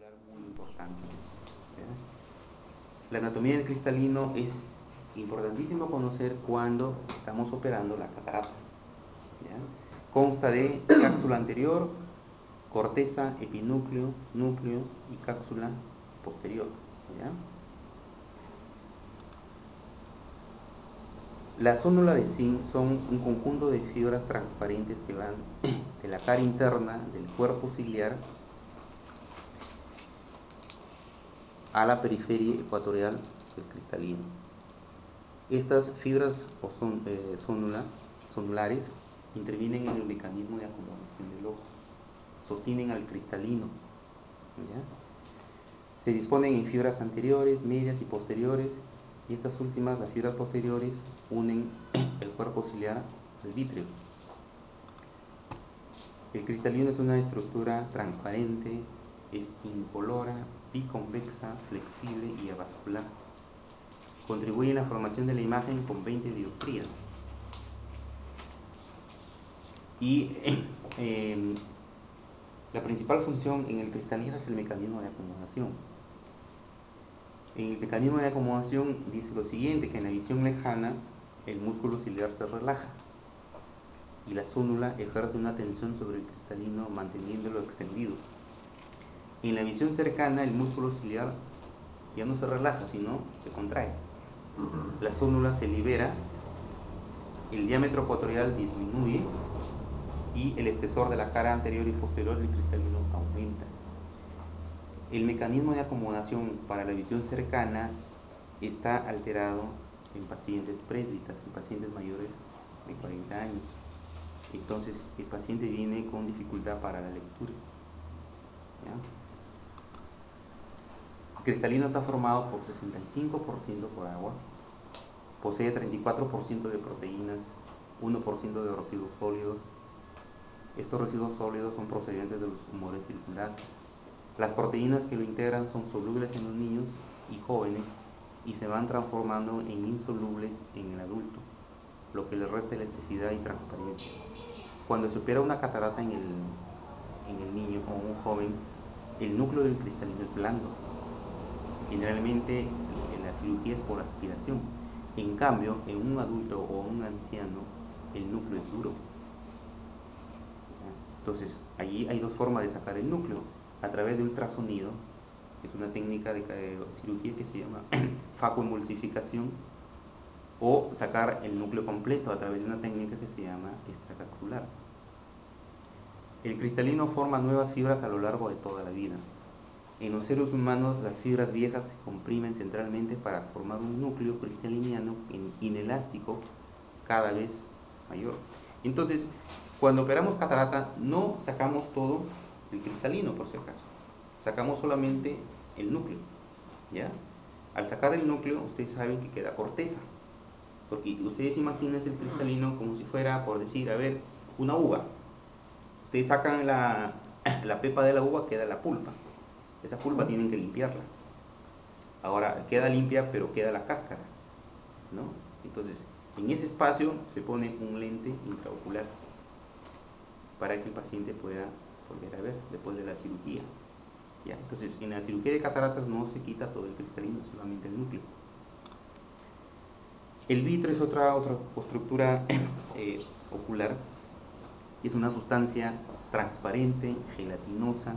ocular muy importante. ¿Ya? La anatomía del cristalino es importantísimo conocer cuando estamos operando la catarata. ¿Ya? Consta de cápsula anterior, corteza, epinúcleo, núcleo y cápsula posterior. ¿Ya? Las zónulas de zinc son un conjunto de fibras transparentes que van de la cara interna del cuerpo ciliar a la periferia ecuatorial del cristalino. Estas fibras o zonulares intervienen en el mecanismo de acomodación del ojo, sostienen al cristalino. ¿Ya? Se disponen en fibras anteriores, medias y posteriores, y estas últimas, las fibras posteriores, unen el cuerpo ciliar al vítreo. El cristalino es una estructura transparente, es incolora, biconvexa, flexible y avascular. Contribuye en la formación de la imagen con 20 dioptrías. Y la principal función en el cristalino es el mecanismo de acomodación. En el mecanismo de acomodación dice lo siguiente, que en la visión lejana el músculo ciliar se relaja y la zónula ejerce una tensión sobre el cristalino manteniéndolo extendido. En la visión cercana el músculo ciliar ya no se relaja, sino se contrae. La zónula se libera, el diámetro ecuatorial disminuye y el espesor de la cara anterior y posterior del cristalino aumenta. El mecanismo de acomodación para la visión cercana está alterado en pacientes presbitas, en pacientes mayores de 40 años. Entonces el paciente viene con dificultad para la lectura. ¿Ya? El cristalino está formado por 65% por agua, posee 34% de proteínas, 1% de residuos sólidos. Estos residuos sólidos son procedentes de los tumores circulares. Las proteínas que lo integran son solubles en los niños y jóvenes y se van transformando en insolubles en el adulto, lo que le resta elasticidad y transparencia. Cuando se opera una catarata en el niño o un joven, el núcleo del cristalino es blando. Generalmente en la cirugía es por aspiración. En cambio, en un adulto o un anciano, el núcleo es duro. Entonces, allí hay dos formas de sacar el núcleo: a través de ultrasonido, que es una técnica de cirugía que se llama facoemulsificación, o sacar el núcleo completo a través de una técnica que se llama extracapsular. El cristalino forma nuevas fibras a lo largo de toda la vida. En los seres humanos, las fibras viejas se comprimen centralmente para formar un núcleo cristaliniano inelástico cada vez mayor. Entonces, cuando operamos catarata, no sacamos todo el cristalino, por si acaso. Sacamos solamente el núcleo. ¿Ya? Al sacar el núcleo, ustedes saben que queda corteza. Porque ustedes imagínense el cristalino como si fuera, por decir, a ver, una uva. Ustedes sacan la pepa de la uva, queda la pulpa. Esa pulpa tienen que limpiarla. Ahora, queda limpia, pero queda la cáscara, ¿no? Entonces, en ese espacio se pone un lente intraocular para que el paciente pueda volver a ver después de la cirugía. ¿Ya? Entonces, en la cirugía de cataratas no se quita todo el cristalino, solamente el núcleo. El vitro es otra estructura ocular. Es una sustancia transparente, gelatinosa,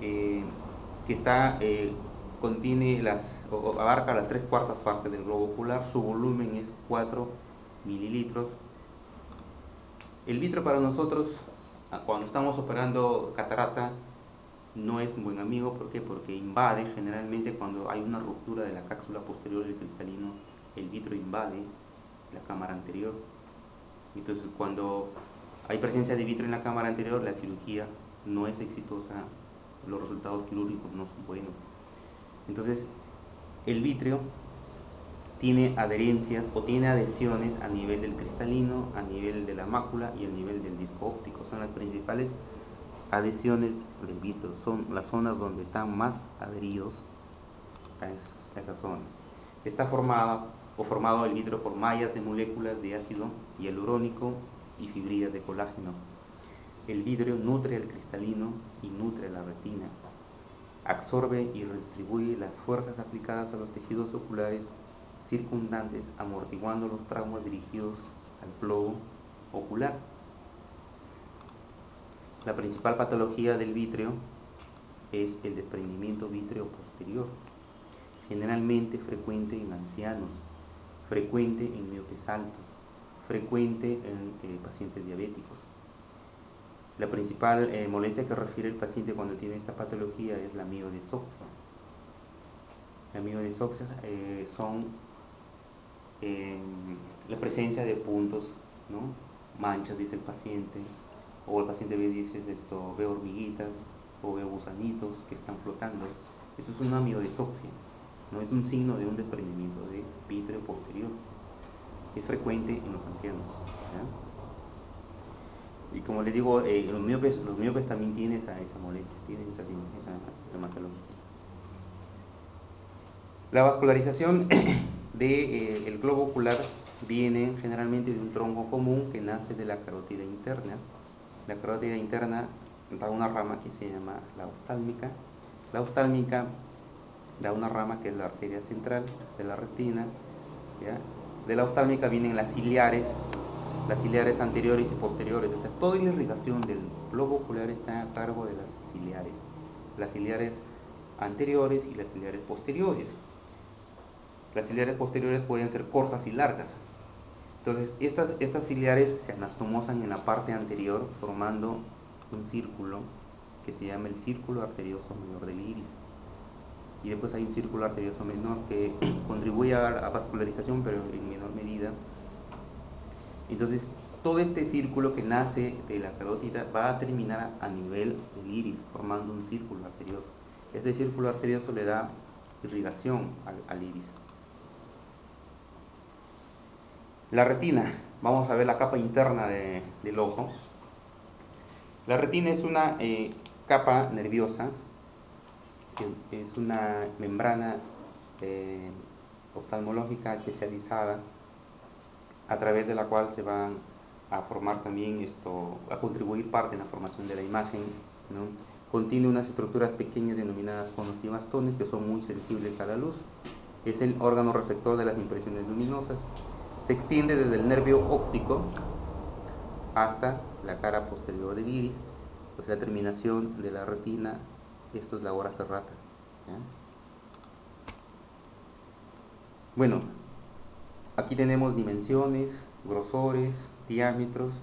que contiene abarca las 3/4 partes del globo ocular. Su volumen es 4 mililitros. El vitro para nosotros, cuando estamos operando catarata, no es un buen amigo. ¿Por qué? Porque invade, generalmente cuando hay una ruptura de la cápsula posterior del cristalino, el vitro invade la cámara anterior. Entonces, cuando hay presencia de vitro en la cámara anterior, la cirugía no es exitosa, los resultados quirúrgicos no son buenos. Entonces, el vítreo tiene adherencias o tiene adhesiones a nivel del cristalino, a nivel de la mácula y a nivel del disco óptico. Son las principales adhesiones del vítreo, son las zonas donde están más adheridos a esas zonas. Está formado el vítreo por mallas de moléculas de ácido hialurónico y fibrillas de colágeno. El vítreo nutre al cristalino y nutre la retina. retina. Absorbe y redistribuye las fuerzas aplicadas a los tejidos oculares circundantes, amortiguando los traumas dirigidos al globo ocular. La principal patología del vítreo es el desprendimiento vítreo posterior, generalmente frecuente en ancianos, frecuente en miopes altos, frecuente en pacientes diabéticos. La principal molestia que refiere el paciente cuando tiene esta patología es la miodesopsia. La miodesopsia son la presencia de puntos, ¿no? Manchas, dice el paciente, o el paciente dice ve hormiguitas o ve gusanitos que están flotando. Eso es una miodesopsia, no es un signo de un desprendimiento de vítreo posterior. Es frecuente en los ancianos, ¿ya? Y como les digo, los miopes también tienen esa molestia, tienen esa sintomatología. La vascularización del globo ocular viene generalmente de un tronco común que nace de la carótida interna. La carótida interna da una rama que se llama la oftálmica. La oftálmica da una rama que es la arteria central de la retina, ¿ya? De la oftálmica vienen las ciliares anteriores y posteriores. O sea, toda la irrigación del globo ocular está a cargo de las ciliares anteriores y las ciliares posteriores. Las ciliares posteriores pueden ser cortas y largas. Entonces, estas ciliares se anastomosan en la parte anterior, formando un círculo que se llama el círculo arterioso mayor del iris. Y después hay un círculo arterioso menor que contribuye a la vascularización, pero en menor medida. Entonces, todo este círculo que nace de la carótida va a terminar a nivel del iris, formando un círculo arterioso. Este círculo arterioso le da irrigación al iris. La retina, vamos a ver la capa interna del ojo. La retina es una capa nerviosa, que es una membrana oftalmológica especializada, a través de la cual se van a formar también a contribuir parte en la formación de la imagen, ¿no? Contiene unas estructuras pequeñas denominadas conos y bastones que son muy sensibles a la luz. Es el órgano receptor de las impresiones luminosas. Se extiende desde el nervio óptico hasta la cara posterior del iris, pues la terminación de la retina. Esto es la hora serrata, ¿ya? Bueno, aquí tenemos dimensiones, grosores, diámetros.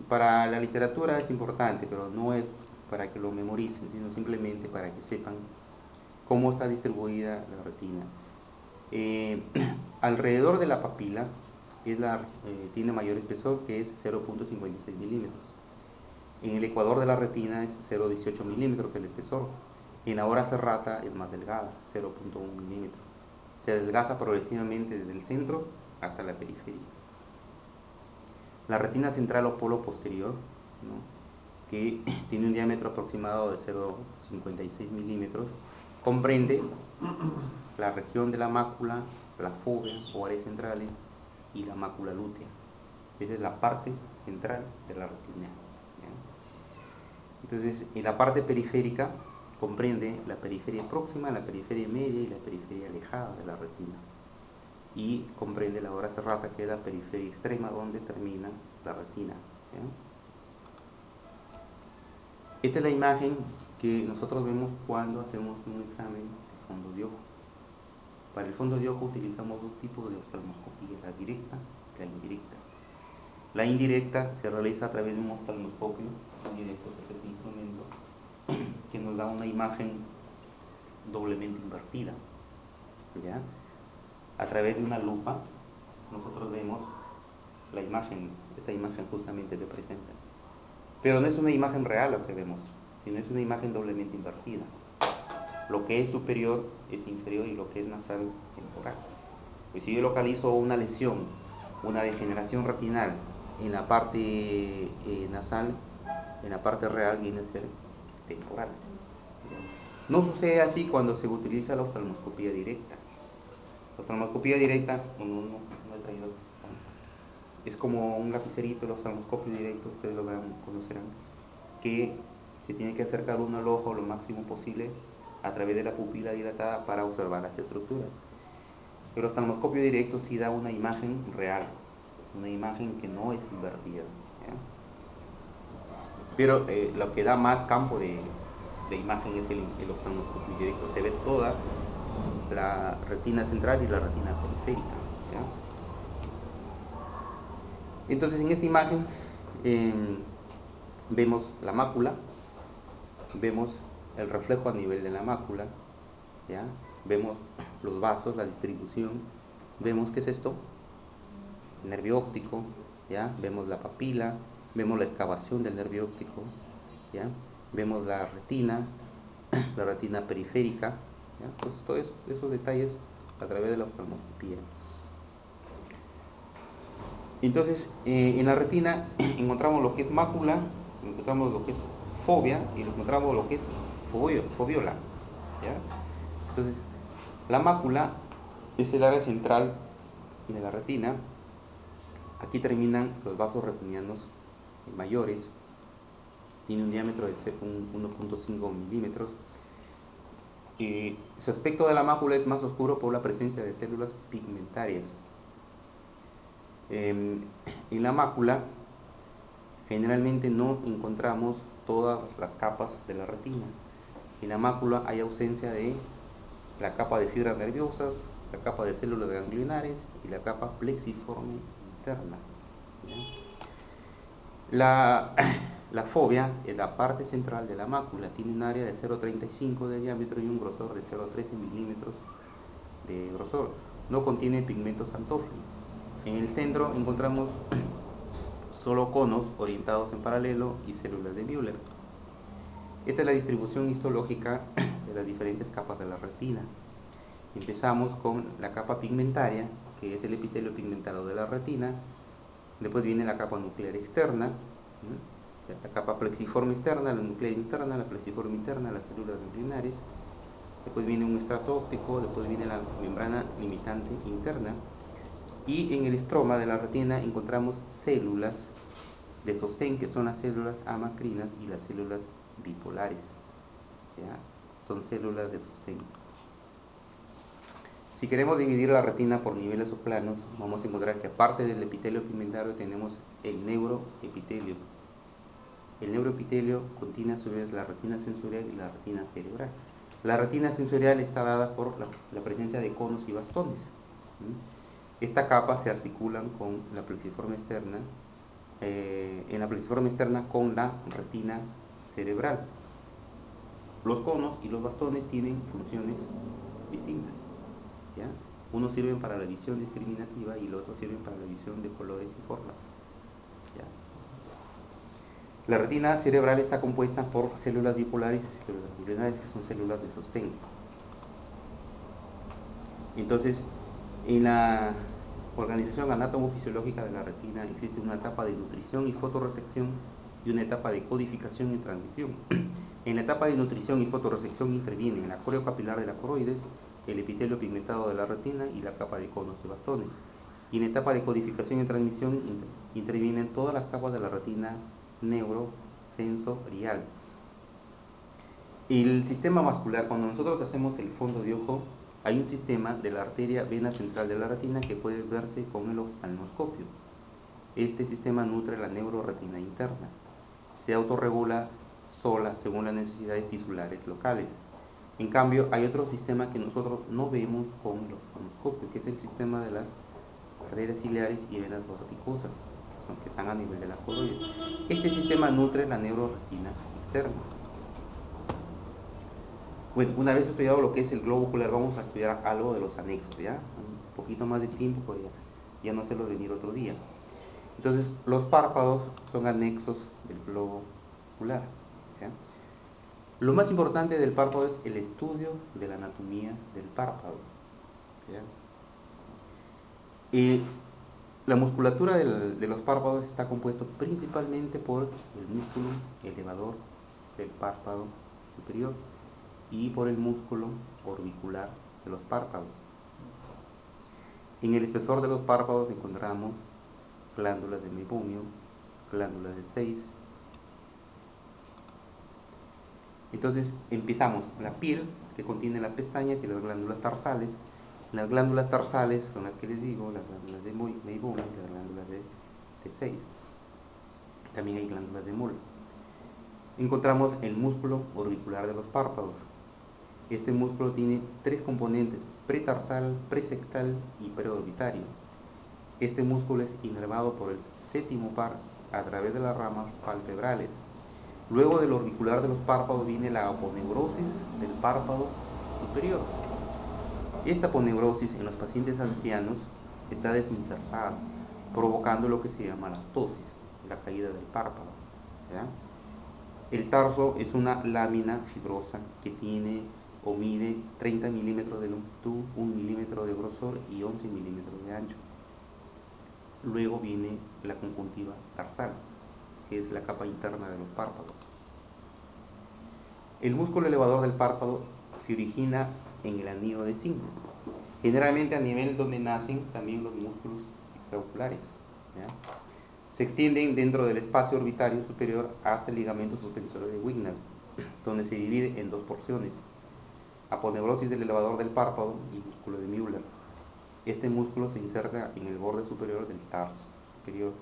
Para la literatura es importante, pero no es para que lo memoricen, sino simplemente para que sepan cómo está distribuida la retina. Alrededor de la papila tiene mayor espesor, que es 0.56 milímetros. En el ecuador de la retina es 0.18 milímetros el espesor. En la hora serrata es más delgada, 0.1 milímetros. Se adelgaza progresivamente desde el centro hasta la periferia. La retina central o polo posterior, ¿no?, que tiene un diámetro aproximado de 0.56 milímetros, comprende la región de la mácula, la fovea o áreas centrales y la mácula lútea. Esa es la parte central de la retina, ¿ya? Entonces, en la parte periférica comprende la periferia próxima, la periferia media y la periferia alejada de la retina. Y comprende la hora serrata, que es la periferia extrema donde termina la retina, ¿ya? Esta es la imagen que nosotros vemos cuando hacemos un examen de fondo de ojo. Para el fondo de ojo utilizamos dos tipos de oftalmoscopía, la directa y la indirecta. La indirecta se realiza a través de un oftalmoscopio indirecto, que es este instrumento, que nos da una imagen doblemente invertida, ¿ya? A través de una lupa nosotros vemos la imagen, esta imagen justamente se presenta. Pero no es una imagen real lo que vemos, sino es una imagen doblemente invertida. Lo que es superior es inferior y lo que es nasal es temporal. Pues si yo localizo una lesión, una degeneración retinal en la parte nasal, en la parte real viene a ser temporal. No sucede así cuando se utiliza la oftalmoscopía directa. La oftalmoscopía directa, no he traído, es como un lapicerito, el oftalmoscopio directo, ustedes lo conocerán, que se tiene que acercar uno al ojo lo máximo posible a través de la pupila dilatada para observar las estructuras. El oftalmoscopio directo sí da una imagen real, una imagen que no es invertida, ¿ya? Pero lo que da más campo de imagen es el oftalmoscopio directo. Se ve toda la retina central y la retina periférica, ¿ya? Entonces en esta imagen vemos la mácula, vemos el reflejo a nivel de la mácula, ¿ya? Vemos los vasos, la distribución, vemos qué es esto, el nervio óptico, ¿ya? Vemos la papila, vemos la excavación del nervio óptico, ¿ya? Vemos la retina periférica, ¿ya? Pues todos esos detalles a través de la oftalmoscopía. Entonces, en la retina encontramos lo que es mácula, encontramos lo que es fovea y encontramos lo que es foviola, ¿ya? Entonces, la mácula es el área central de la retina. Aquí terminan los vasos retinianos mayores. Tiene un diámetro de 1.5 milímetros. Su aspecto de la mácula es más oscuro por la presencia de células pigmentarias. En la mácula generalmente no encontramos todas las capas de la retina. En la mácula hay ausencia de la capa de fibras nerviosas, la capa de células ganglionares y la capa plexiforme interna, ¿ya? La fovea es la parte central de la mácula, tiene un área de 0,35 de diámetro y un grosor de 0,13 milímetros de grosor. No contiene pigmentos xantófilos. En el centro encontramos solo conos orientados en paralelo y células de Müller. Esta es la distribución histológica de las diferentes capas de la retina. Empezamos con la capa pigmentaria, que es el epitelio pigmentado de la retina. Después viene la capa nuclear externa, ¿no? La capa plexiforme externa, la nuclear interna, la plexiforme interna, las células ganglionares. Después viene un estrato óptico, después viene la membrana limitante interna. Y en el estroma de la retina encontramos células de sostén, que son las células amacrinas y las células bipolares, ¿ya? Son células de sostén. Si queremos dividir la retina por niveles o planos, vamos a encontrar que aparte del epitelio pigmentario tenemos el neuroepitelio. El neuroepitelio contiene a su vez la retina sensorial y la retina cerebral. La retina sensorial está dada por la presencia de conos y bastones. Esta capa se articulan con la plexiforme externa, en la plexiforme externa con la retina cerebral. Los conos y los bastones tienen funciones distintas, ¿ya? Unos sirven para la visión discriminativa y los otros sirven para la visión de colores y formas, ¿ya? La retina cerebral está compuesta por células bipolares y células ganglionares, que son células de sostén. Entonces, en la organización anatomofisiológica de la retina existe una etapa de nutrición y fotorrecepción y una etapa de codificación y transmisión. En la etapa de nutrición y fotorrecepción intervienen la coreo capilar de la coroides, el epitelio pigmentado de la retina y la capa de conos y bastones. Y en la etapa de codificación y transmisión intervienen todas las capas de la retina neurosensorial. El sistema vascular, cuando nosotros hacemos el fondo de ojo, hay un sistema de la arteria vena central de la retina que puede verse con el oftalmoscopio. Este sistema nutre la neuroretina interna. Se autorregula sola según las necesidades tisulares locales. En cambio, hay otro sistema que nosotros no vemos con el oftalmoscopio, que es el sistema de las arterias ciliares y venas vorticosas, que están a nivel de la coroides. Este sistema nutre la neuroretina externa. Bueno, una vez estudiado lo que es el globo ocular, vamos a estudiar algo de los anexos, ¿ya? Un poquito más de tiempo, pues ya no hacerlo venir otro día. Entonces, los párpados son anexos del globo ocular, ¿ya? Lo más importante del párpado es el estudio de la anatomía del párpado, ¿ya? La musculatura de los párpados está compuesto principalmente por el músculo elevador del párpado superior y por el músculo orbicular de los párpados. En el espesor de los párpados encontramos glándulas de meibomium, glándulas de Zeiss, Entonces empezamos con la piel, que contiene las pestañas y las glándulas tarsales. Las glándulas tarsales son las que les digo, las glándulas de Meibomian, las glándulas de Sayce. También hay glándulas de Muller. Encontramos el músculo orbicular de los párpados. Este músculo tiene tres componentes: pretarsal, presectal y preorbitario. Este músculo es inervado por el séptimo par a través de las ramas palpebrales. Luego del orbicular de los párpados viene la aponeurosis del párpado superior. Esta aponeurosis en los pacientes ancianos está desintersada, provocando lo que se llama la ptosis, la caída del párpado. ¿Ya? El tarso es una lámina fibrosa que tiene o mide 30 milímetros de longitud, 1 milímetro de grosor y 11 milímetros de ancho. Luego viene la conjuntiva tarsal, que es la capa interna de los párpados. El músculo elevador del párpado se origina en el anillo de Zinc, generalmente a nivel donde nacen también los músculos extraoculares. ¿Ya? Se extienden dentro del espacio orbitario superior hasta el ligamento suspensorio de Wignall, donde se divide en dos porciones: aponeurosis del elevador del párpado y músculo de Müller. Este músculo se inserta en el borde superior del tarso superior.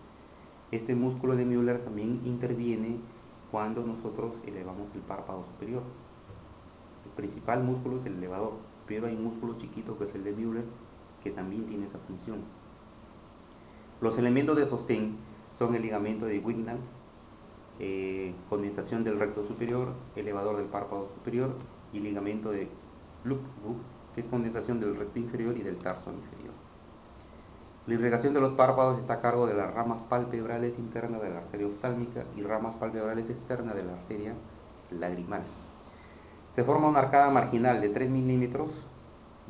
Este músculo de Müller también interviene cuando nosotros elevamos el párpado superior. El principal músculo es el elevador, pero hay un músculo chiquito que es el de Müller que también tiene esa función. Los elementos de sostén son el ligamento de Wignall, condensación del recto superior, elevador del párpado superior, y ligamento de Lübke, que es condensación del recto inferior y del tarso inferior. La irrigación de los párpados está a cargo de las ramas palpebrales internas de la arteria oftálmica y ramas palpebrales externas de la arteria lagrimal. Se forma una arcada marginal de 3 milímetros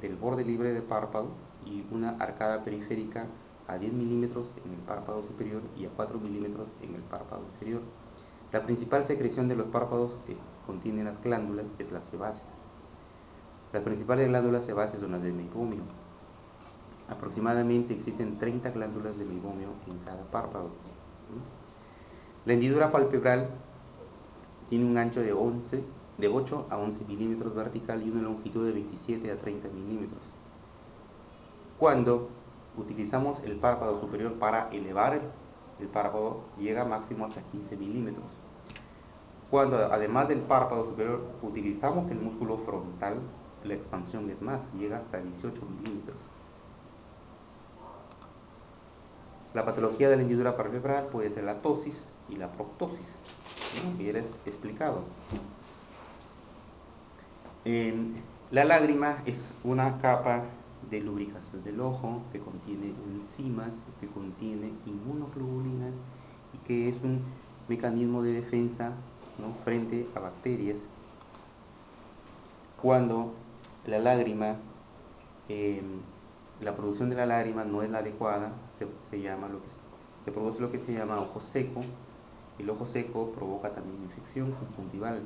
del borde libre del párpado y una arcada periférica a 10 milímetros en el párpado superior y a 4 milímetros en el párpado inferior. La principal secreción de los párpados que contienen las glándulas es la sebácea. Las principales glándulas sebáceas son las de Meibomian. Aproximadamente existen 30 glándulas de Meibomian en cada párpado. La hendidura palpebral tiene un ancho de 8 a 11 milímetros vertical y una longitud de 27 a 30 milímetros. Cuando utilizamos el párpado superior para elevar el párpado, llega máximo hasta 15 milímetros. Cuando además del párpado superior utilizamos el músculo frontal, la expansión es más, llega hasta 18 milímetros. La patología de la hendidura palpebral puede ser la ptosis y la proptosis, ¿no? Que ya les he explicado. La lágrima es una capa de lubricación del ojo que contiene enzimas, que contiene inmunoglobulinas y que es un mecanismo de defensa, ¿no?, frente a bacterias. Cuando la lágrima, la producción de la lágrima no es la adecuada, se produce lo que se llama ojo seco. El ojo seco provoca también infección conjuntival.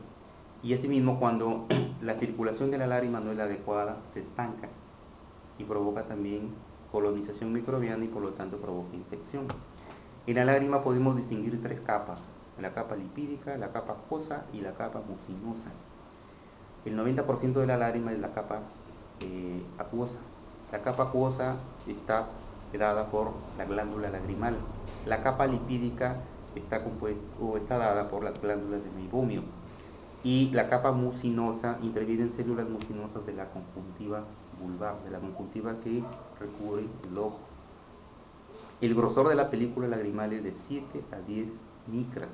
Y asimismo, cuando la circulación de la lágrima no es la adecuada, se estanca y provoca también colonización microbiana y por lo tanto provoca infección. En la lágrima podemos distinguir tres capas: la capa lipídica, la capa acuosa y la capa mucinosa. El 90% de la lágrima es la capa acuosa. La capa acuosa está dada por la glándula lagrimal. La capa lipídica está dada por las glándulas de Meibomian. Y la capa mucinosa intervienen células mucinosas de la conjuntiva vulvar, de la conjuntiva que recubre el ojo. El grosor de la película lagrimal es de 7 a 10 micras.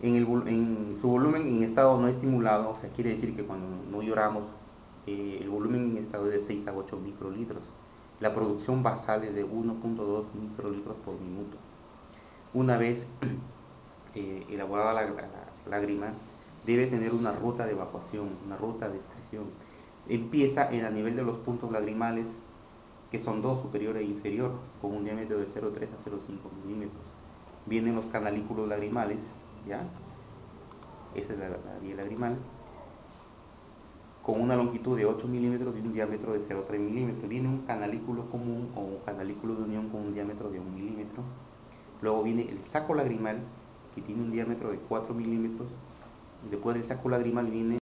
En su volumen en estado no estimulado, o sea, quiere decir que cuando no lloramos, el volumen en estado es de 6 a 8 microlitros. La producción basal es de 1.2 microlitros por minuto. Una vez elaborada la lágrima, debe tener una ruta de evacuación, una ruta de excreción. Empieza a nivel de los puntos lagrimales, que son dos, superior e inferior, con un diámetro de 0,3 a 0,5 milímetros. Vienen los canalículos lagrimales, ¿ya? Esa es la vía lagrimal, con una longitud de 8 milímetros y un diámetro de 0,3 milímetros. Viene un canalículo común o un canalículo de unión con un diámetro de 1 milímetro. Luego viene el saco lagrimal, que tiene un diámetro de 4 milímetros Después del saco lagrimal viene